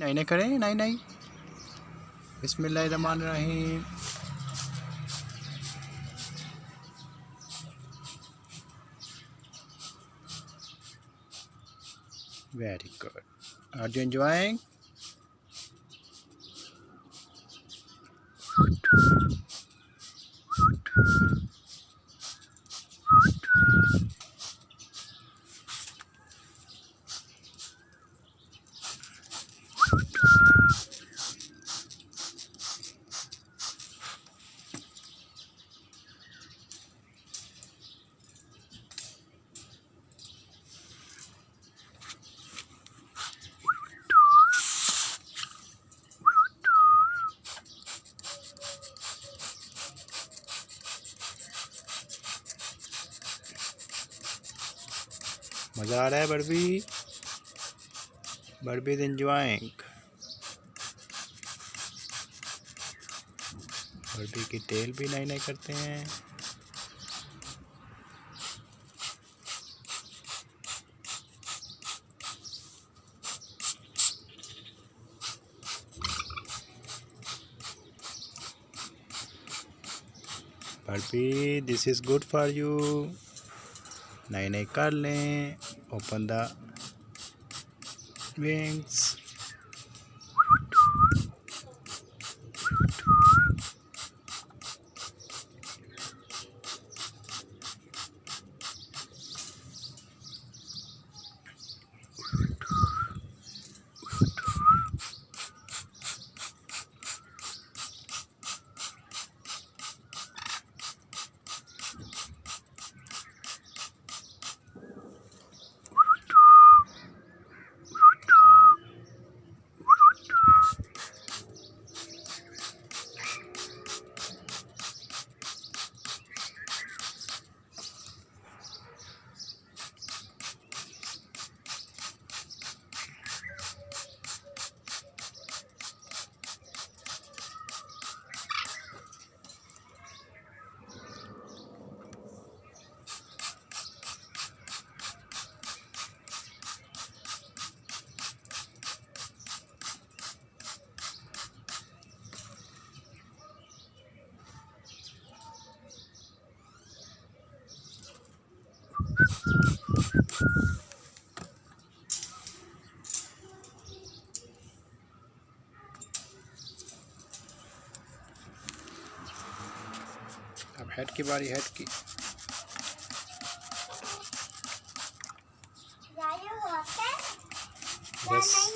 नहीं नहीं करें, नहीं नहीं। बिस्मिल्लाहिर्रहमानिर्रहीम। Very good. Are you enjoying? मज़ा आ रहा है बर्बी? बर्बी इज एंजॉयिंग। बर्बी की टेल भी नई नई करते हैं। Barbie this is good for you. नई नई कर लें। Open the wings. अब हेड की बारी, हेड की। बस